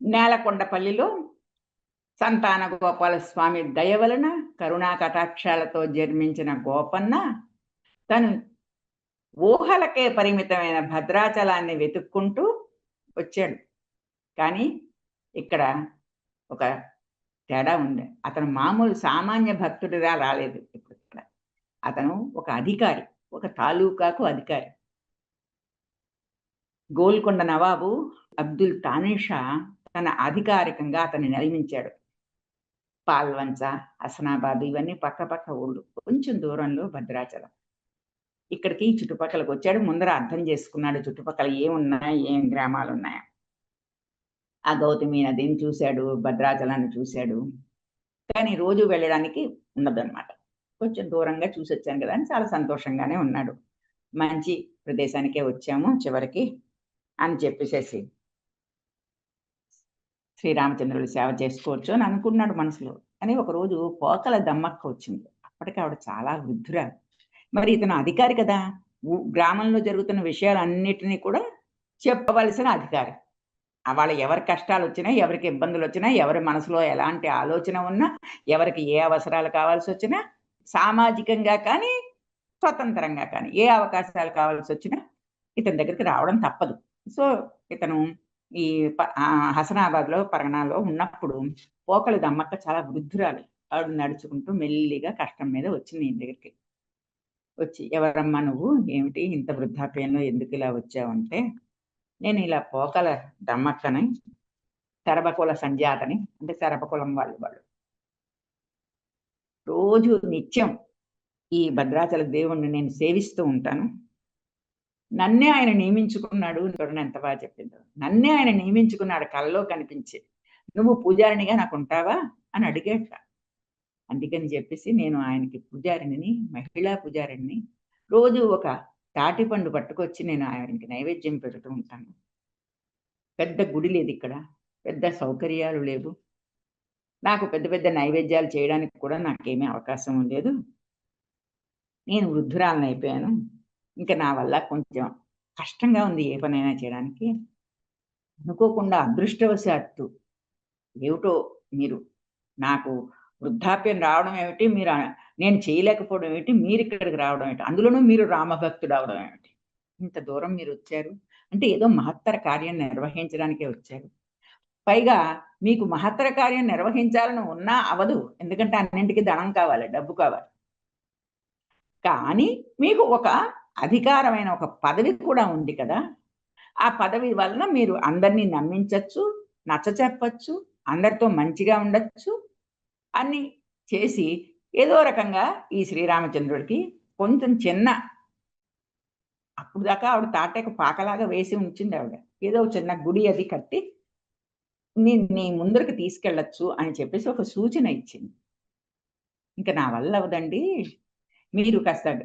నేలకొండపల్లిలో సంతాన గోపాల స్వామి దయ వలన కరుణా కటాక్షాలతో జన్మించిన గోపన్న తను ఊహలకే పరిమితమైన భద్రాచలాన్ని వెతుక్కుంటూ వచ్చాడు. కానీ ఇక్కడ ఒక తేడా ఉంది. అతను మామూలు సామాన్య భక్తుడిగా రాలేదు ఇక్కడ. అతను ఒక అధికారి, ఒక తాలూకాకు అధికారి. గోల్కొండ నవాబు అబ్దుల్ తానిషా తన అధికారికంగా అతన్ని నియమించాడు. పాల్వంచ, హసనాబాద్ ఇవన్నీ పక్క ఊళ్ళు. కొంచెం దూరంలో భద్రాచలం. ఇక్కడికి చుట్టుపక్కలకు వచ్చాడు. ముందర అర్థం చేసుకున్నాడు చుట్టుపక్కల ఏమున్నాయి, ఏం గ్రామాలున్నాయా. ఆ గౌతమి నదిని చూశాడు, భద్రాచలాన్ని చూశాడు. కానీ రోజు వెళ్ళడానికి ఉండదన్నమాట. కొంచెం దూరంగా చూసొచ్చాను కదా అని చాలా సంతోషంగానే ఉన్నాడు. మంచి ప్రదేశానికే వచ్చాము చివరికి అని చెప్పేసేసి శ్రీరామచంద్రుడి సేవ చేసుకోవచ్చు అని అనుకున్నాడు మనసులో. అని ఒకరోజు పోకల దమ్మక్క వచ్చింది. అప్పటికి ఆవిడ చాలా వృద్ధురాలు. మరి ఇతను అధికారి కదా, గ్రామంలో జరుగుతున్న విషయాలన్నిటినీ కూడా చెప్పవలసిన అధికారి. వాళ్ళ ఎవరి కష్టాలు వచ్చినా, ఎవరికి ఇబ్బందులు వచ్చినా, ఎవరి మనసులో ఎలాంటి ఆలోచన ఉన్నా, ఎవరికి ఏ అవసరాలు కావాల్సి వచ్చినా, సామాజికంగా కానీ స్వతంత్రంగా కానీ ఏ అవకాశాలు కావాల్సి వచ్చినా ఇతని దగ్గరికి రావడం తప్పదు. సో ఇతను ఈ హసనాబాద్లో పరగణాలో ఉన్నప్పుడు పోకలి దమ్మక్క చాలా వృద్ధురాలు. ఆవిడ నడుచుకుంటూ మెల్లిగా కష్టం మీద వచ్చింది ఈయన దగ్గరికి. వచ్చి, ఎవరమ్మా నువ్వు, ఏమిటి ఇంత వృద్ధాప్యంలో ఎందుకు ఇలా వచ్చావంటే, నేను ఇలా పోకల దమ్మక్కని, శరభకుల సంజాతని, అంటే శరభకులం వాళ్ళు రోజు నిత్యం ఈ భద్రాచల దేవుణ్ణి నేను సేవిస్తూ ఉంటాను. నన్నే ఆయన నియమించుకున్నాడు. చూడండి ఎంత బాగా చెప్పిందో. నన్నే ఆయన నియమించుకున్నాడు కలలో కనిపించి. నువ్వు పూజారినిగా నాకు ఉంటావా అని అడిగేట. అందుకని చెప్పేసి నేను ఆయనకి పూజారిని, మహిళా పూజారిని. రోజు ఒక తాటిపండు పట్టుకొచ్చి నేను ఆయనకి నైవేద్యం పెడుతూ ఉంటాను. పెద్ద గుడి లేదు ఇక్కడ, పెద్ద సౌకర్యాలు లేవు. నాకు పెద్ద పెద్ద నైవేద్యాలు చేయడానికి కూడా నాకేమీ అవకాశం లేదు. నేను వృద్ధురాలను అయిపోయాను. ఇంకా నా వల్ల కొంచెం కష్టంగా ఉంది ఏ పనైనా చేయడానికి. అనుకోకుండా అదృష్టవశాత్తు ఏమిటో మీరు నాకు వృద్ధాప్యం రావడం ఏమిటి, మీరు నేను చేయలేకపోవడం ఏమిటి, మీరు ఇక్కడికి రావడం ఏమిటి, అందులోనూ మీరు రామభక్తుడు అవడం ఏమిటి, ఇంత దూరం మీరు వచ్చారు అంటే ఏదో మహత్తర కార్యం నిర్వహించడానికే వచ్చారు. పైగా మీకు మహత్తర కార్యం నిర్వహించాలని ఉన్నా అవదు. ఎందుకంటే అన్నింటికి ధనం కావాలి, డబ్బు కావాలి. కానీ మీకు ఒక అధికారమైన ఒక పదవి కూడా ఉంది కదా. ఆ పదవి వలన మీరు అందరినీ నమ్మించచ్చు, నచ్చచెప్పచ్చు, అందరితో మంచిగా ఉండొచ్చు అని చేసి ఏదో రకంగా ఈ శ్రీరామచంద్రుడికి కొంచెం చిన్న, అప్పుడు దాకా ఆవిడ తాటేక పాకలాగా వేసి ఉంచింది ఆవిడ. ఏదో చిన్న గుడి అది కట్టి నీ ముందరికి తీసుకెళ్ళచ్చు అని చెప్పేసి ఒక సూచన ఇచ్చింది. ఇంకా నా వల్ల అవదండి, మీరు కాస్త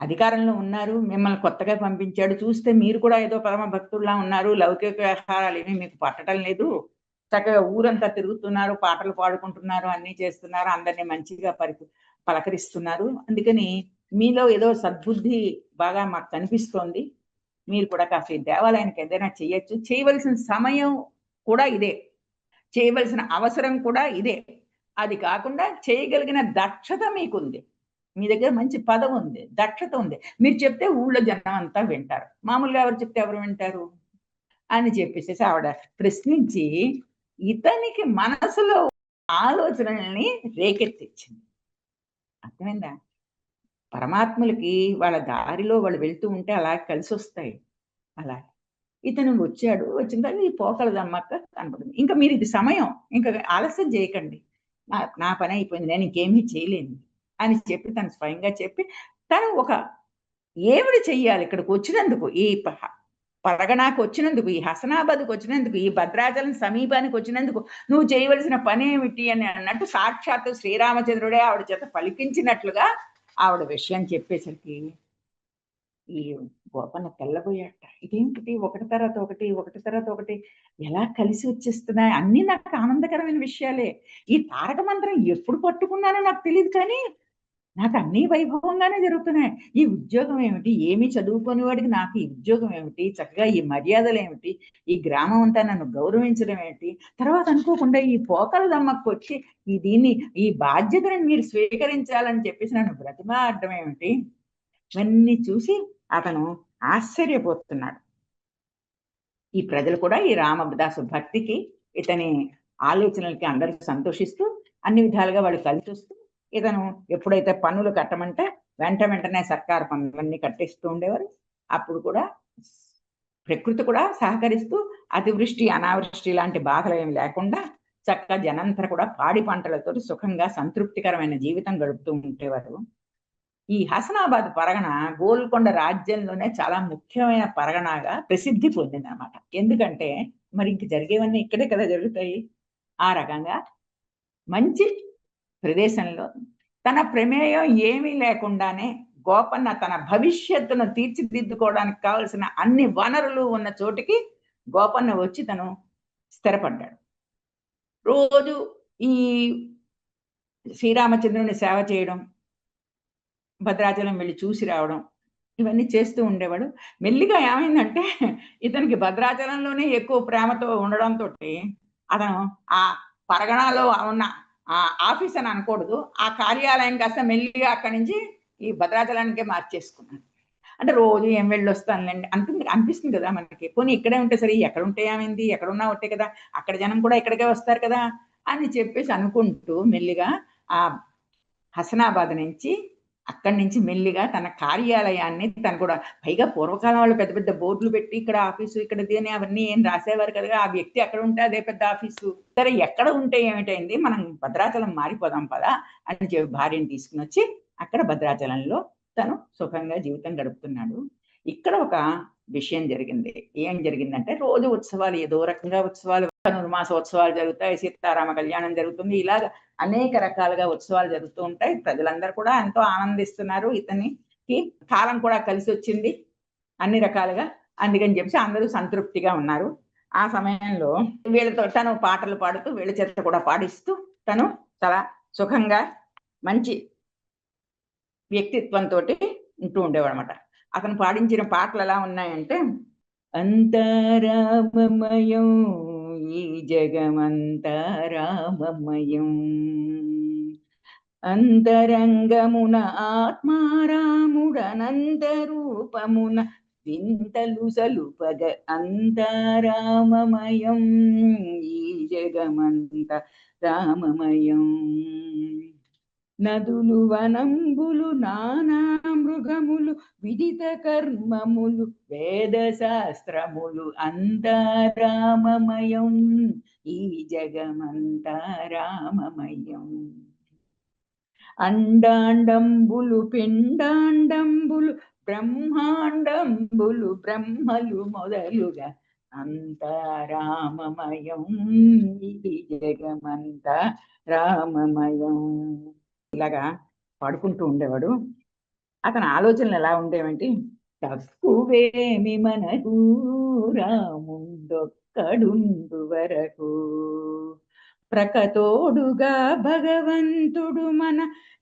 అధికారంలో ఉన్నారు, మిమ్మల్ని కొత్తగా పంపించాడు, చూస్తే మీరు కూడా ఏదో పరమ భక్తుల్లా ఉన్నారు, లౌకిక వ్యవహారాలు ఏమీ మీకు పట్టడం లేదు, చక్కగా ఊరంతా తిరుగుతున్నారు, పాటలు పాడుకుంటున్నారు, అన్నీ చేస్తున్నారు, అందరినీ మంచిగా పలకరిస్తున్నారు. అందుకని మీలో ఏదో సద్బుద్ధి బాగా మాకు కనిపిస్తోంది. మీరు కూడా కాస్త దేవాలయానికి ఏదైనా చేయొచ్చు, చేయవలసిన సమయం కూడా ఇదే, చేయవలసిన అవసరం కూడా ఇదే. అది కాకుండా చేయగలిగిన దక్షత మీకుంది, మీ దగ్గర మంచి పదవి ఉంది, దక్షత ఉంది. మీరు చెప్తే ఊళ్ళో జనం అంతా వింటారు. మామూలుగా ఎవరు చెప్తే ఎవరు వింటారు అని చెప్పేసి ఆవిడ ప్రశ్నించి ఇతనికి మనసులో ఆలోచనల్ని రేకెత్తిచ్చింది. అర్థమైందా? పరమాత్ములకి వాళ్ళ దారిలో వాళ్ళు వెళ్తూ ఉంటే అలా కలిసి వస్తాయి. అలా ఇతను వచ్చాడు. వచ్చిన తర్వాత ఈ పోకలదమ్మక్క కనపడింది. ఇంకా మీరు ఇది సమయం, ఇంకా ఆలస్యం చేయకండి, నా పని అయిపోయింది, నేను ఇంకేమీ చేయలేను అని చెప్పి తను స్వయంగా చెప్పి, తను ఒక ఏమిడి చెయ్యాలి ఇక్కడికి వచ్చినందుకు, ఈ పరగణాకు వచ్చినందుకు, ఈ హసనాబాద్కు వచ్చినందుకు, ఈ భద్రాచలం సమీపానికి వచ్చినందుకు నువ్వు చేయవలసిన పని ఏమిటి అని అన్నట్టు సాక్షాత్తు శ్రీరామచంద్రుడే ఆవిడ చేత పలికించినట్లుగా ఆవిడ విషయం చెప్పేసరికి ఈ గోపన్న తెల్లబోయాట. ఇదేంటిది, ఒకటి తర్వాత ఒకటి, ఒకటి తర్వాత ఒకటి ఎలా కలిసి వచ్చేస్తున్నాయి, అన్నీ నాకు ఆనందకరమైన విషయాలే. ఈ తారక మంత్రం ఎప్పుడు పట్టుకున్నానో నాకు తెలియదు, కానీ నాకు అన్నీ వైభవంగానే జరుగుతున్నాయి. ఈ ఉద్యోగం ఏమిటి? ఏమి చదువుకోని వాడికి నాకు ఈ ఉద్యోగం ఏమిటి? చక్కగా ఈ మర్యాదలేమిటి? ఈ గ్రామం అంతా నన్ను గౌరవించడం ఏంటి? తర్వాత అనుకోకుండా ఈ పోకలదమ్మకొచ్చి ఈ బాధ్యతను మీరు స్వీకరించాలని చెప్పేసి నన్ను బ్రతిమాలడం ఏమిటి? ఇవన్నీ చూసి అతను ఆశ్చర్యపోతున్నాడు. ఈ ప్రజలు కూడా ఈ రామదాసు భక్తికి, ఇతని ఆలోచనలకి అందరూ సంతోషిస్తూ, అన్ని విధాలుగా వాళ్ళు కలిసొస్తూ, ఇతను ఎప్పుడైతే పన్నులు కట్టమంటే వెంటనే సర్కారు పన్నులన్నీ కట్టేస్తూ ఉండేవారు. అప్పుడు కూడా ప్రకృతి కూడా సహకరిస్తూ అతివృష్టి, అనావృష్టి లాంటి బాధలేమి లేకుండా చక్కగా జనంతా కూడా పాడి పంటలతోటి సుఖంగా సంతృప్తికరమైన జీవితం గడుపుతూ ఉండేవారు. ఈ హసనాబాద్ పరగణ గోల్కొండ రాజ్యంలోనే చాలా ముఖ్యమైన పరగణగా ప్రసిద్ధి పొందిందనమాట. ఎందుకంటే మరి ఇంక జరిగేవన్నీ ఇక్కడే కదా జరుగుతాయి. ఆ రకంగా మంచి ప్రదేశంలో తన ప్రమేయం ఏమీ లేకుండానే గోపన్న తన భవిష్యత్తును తీర్చిదిద్దుకోవడానికి కావలసిన అన్ని వనరులు ఉన్న చోటికి గోపన్న వచ్చి తను స్థిరపడ్డాడు. రోజు ఈ శ్రీరామచంద్రుని సేవ చేయడం, భద్రాచలం వెళ్ళి చూసి రావడం, ఇవన్నీ చేస్తూ ఉండేవాడు. మెల్లిగా ఏమైందంటే ఇతనికి భద్రాచలంలోనే ఎక్కువ ప్రేమతో ఉండడంతోటి అతను ఆ పరగణలో ఉన్న ఆఫీస్ అని అనకూడదు, ఆ కార్యాలయం కాస్త మెల్లిగా అక్కడి నుంచి ఈ భద్రాచలానికే మార్చేసుకున్నాడు. అంటే రోజు ఏం వెళ్ళొస్తానులేండి అనిపిస్తుంది కదా మనకి. పోనీ ఇక్కడే ఉంటే సరే, ఎక్కడ ఉంటే ఏమైంది, ఎక్కడున్నా ఒకటే కదా, అక్కడ జనం కూడా ఇక్కడికే వస్తారు కదా అని చెప్పేసి అనుకుంటూ మెల్లిగా ఆ హసనాబాద్ నుంచి అక్కడి నుంచి మెల్లిగా తన కార్యాలయాన్ని తను కూడా, పైగా పూర్వకాలం వాళ్ళు పెద్ద పెద్ద బోర్డులు పెట్టి ఇక్కడ ఆఫీసు ఇక్కడది అని అవన్నీ ఏం రాసేవారు కదా. ఆ వ్యక్తి ఎక్కడ ఉంటే అదే పెద్ద ఆఫీసు. సరే ఎక్కడ ఉంటే ఏమిటైంది, మనం భద్రాచలం మారిపోదాం పదా అని చెప్పి భార్యను తీసుకుని వచ్చి అక్కడ భద్రాచలంలో తను సుఖంగా జీవితం గడుపుతున్నాడు. ఇక్కడ ఒక విషయం జరిగింది. ఏం జరిగిందంటే రోజు ఉత్సవాలు, ఏదో రకంగా ఉత్సవాలు, ధనుర్మాస ఉత్సవాలు జరుగుతాయి, సీతారామ కళ్యాణం జరుగుతుంది, ఇలాగ అనేక రకాలుగా ఉత్సవాలు జరుగుతూ ఉంటాయి. ప్రజలందరూ కూడా ఎంతో ఆనందిస్తున్నారు. ఇతనికి కాలం కూడా కలిసి వచ్చింది అన్ని రకాలుగా. అందుకని చెప్పి అందరూ సంతృప్తిగా ఉన్నారు. ఆ సమయంలో వీళ్ళతో తను పాటలు పాడుతూ వీళ్ళ చేత కూడా పాడిస్తూ తను చాలా సుఖంగా మంచి వ్యక్తిత్వంతో ఉంటూ ఉండేవాడు అనమాట. అతను పాడించిన పాటలు ఎలా ఉన్నాయంటే, అంతరామమయం ఈ జగమంతా రామమయం, అంతరంగమున ఆత్మారాముడనంత రూపమున వింతలు సలుపగ అంతరామమయం ఈ జగమంత రామమయం, నదులు వనంబులు నానా మృగములు విదిత కర్మములు వేద శాస్త్రములు అంతరామమయం ఈ జగమంతా రామమయం, అండాండంబులు పిండాండంబులు బ్రహ్మాండంబులు బ్రహ్మలు మొదలుగా అంతరామమయం ఈ జగమంతా రామమయం. ఇలాగా పాడుకుంటూ ఉండేవాడు. అతని ఆలోచనలు ఎలా ఉండేవంటే, తక్కువేమి మనకు రాముండొక్కడుండు వరకు, ప్రకతోడుగా భగవంతుడు మన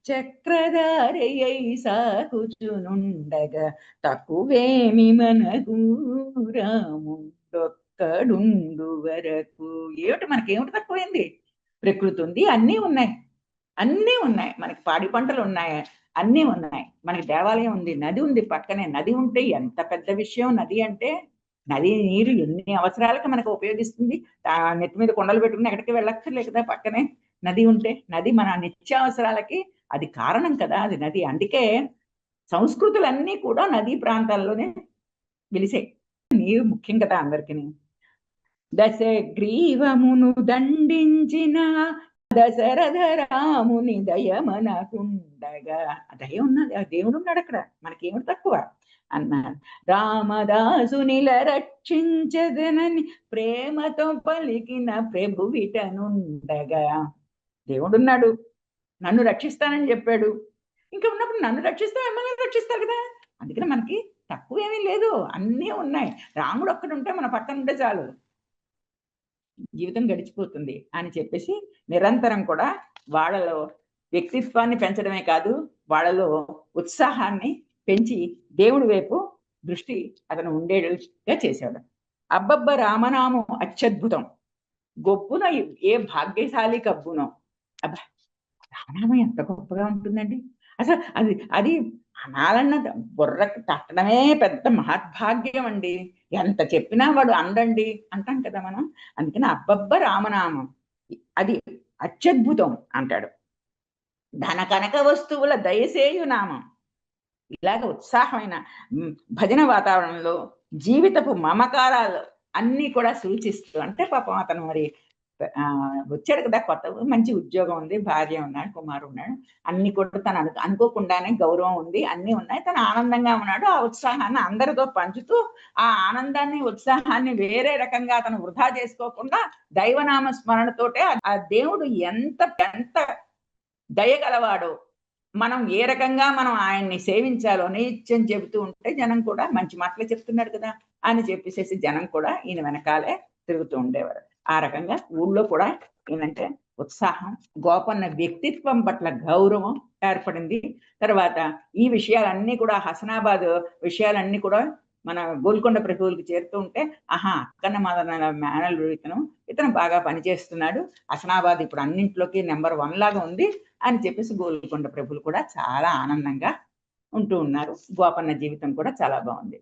చక్రధారి అయి సాకుచునుండగా, తక్కువేమి మనకు రాముండొక్కడుండు వరకు. ఏమిటి మనకేమిటి తక్కువైంది? ప్రకృతి ఉంది, అన్నీ ఉన్నాయి, అన్నీ ఉన్నాయి. మనకి పాడి పంటలు ఉన్నాయి, అన్నీ ఉన్నాయి. మనకి దేవాలయం ఉంది, నది ఉంది పక్కనే. నది ఉంటే ఎంత పెద్ద విషయం. నది అంటే, నది నీరు ఎన్ని అవసరాలకి మనకు ఉపయోగిస్తుంది. నెత్తి మీద కొండలు పెట్టుకుని ఎక్కడికి వెళ్ళక్కర్లే కదా, పక్కనే నది ఉంటే. నది మన నిత్యావసరాలకి అది కారణం కదా, అది నది. అందుకే సంస్కృతులన్నీ కూడా నదీ ప్రాంతాల్లోనే వెలిసాయి. నీరు ముఖ్యం కదా అందరికీ. దశగ్రీవమును దండించిన దశరథ రాముని దయమనకుండగా, దయ ఉన్నది, దేవుడు ఉన్నాడు అక్కడ, మనకేమిటి తక్కువ అన్నారు. రామదాసునిల రక్షించదనని ప్రేమతో పలికిన ప్రభువిటనుండగా, దేవుడున్నాడు, నన్ను రక్షిస్తానని చెప్పాడు. ఇంకా ఉన్నప్పుడు నన్ను రక్షిస్తా మిమ్మల్ని రక్షిస్తారు కదా. అందుకని మనకి తక్కువేమీ లేదు, అన్నీ ఉన్నాయి. రాముడు ఒక్కడుంటే మన పక్కన ఉంటే చాలు, జీవితం గడిచిపోతుంది అని చెప్పేసి నిరంతరం కూడా వాళ్ళలో వ్యక్తిత్వాన్ని పెంచడమే కాదు, వాళ్ళలో ఉత్సాహాన్ని పెంచి దేవుడి వైపు దృష్టి అతను ఉండేట్టుగా చేశాడు. అబ్బబ్బ! రామనామం అత్యద్భుతం. గొప్పున ఏ భాగ్యశాలి కబ్బునో. అబ్బా! రామనామం ఎంత గొప్పగా ఉంటుందండి. అసలు అది అది అనాలన్న బుర్రకు తట్టడమే పెద్ద మహద్భాగ్యం అండి. ఎంత చెప్పినా వాడు అండండి అంటాం కదా మనం. అందుకని అబ్బబ్బ రామనామం. అది అత్యద్భుతం అంటాడు. ధన కనక వస్తువుల దయసేయు నామం. ఇలాగ ఉత్సాహమైన భజన వాతావరణంలో జీవితపు మమకారాలు అన్నీ కూడా సూచిస్తూ అంటే పాపం అతను మరి వచ్చాడు కదా కొత్త మంచి ఉద్యోగం ఉంది, భార్య ఉన్నాడు, కుమారుడు ఉన్నాడు. అన్ని కూడా తను అనుకోకుండానే గౌరవం ఉంది, అన్నీ ఉన్నాయి. తను ఆనందంగా ఉన్నాడు. ఆ ఉత్సాహాన్ని అందరితో పంచుతూ ఆ ఆనందాన్ని, ఉత్సాహాన్ని వేరే రకంగా అతను వృధా చేసుకోకుండా దైవనామ స్మరణతోటే ఆ దేవుడు ఎంత ఎంత దయగలవాడో, మనం ఏ రకంగా మనం ఆయన్ని సేవించాలో నిత్యం చెబుతూ ఉంటే జనం కూడా మంచి మాటలే చెప్తున్నాడు కదా అని చెప్పేసేసి జనం కూడా ఈయన వెనకాలే తిరుగుతూ ఉండేవారు. ఆ రకంగా ఊళ్ళో కూడా ఏంటంటే ఉత్సాహం, గోపన్న వ్యక్తిత్వం పట్ల గౌరవం ఏర్పడింది. తర్వాత ఈ విషయాలన్నీ కూడా హసనాబాద్ విషయాలన్నీ కూడా మన గోల్కొండ ప్రభువులకి చేరుతూ ఉంటే, ఆహా! అక్కన్న మదన మేనల్లుడు ఇతను బాగా పనిచేస్తున్నాడు. హసనాబాద్ ఇప్పుడు అన్నింట్లోకి నంబర్ 1 లాగా ఉంది అని చెప్పేసి గోల్కొండ ప్రభువులు కూడా చాలా ఆనందంగా ఉంటూ ఉన్నారు. గోపన్న జీవితం కూడా చాలా బాగుంది.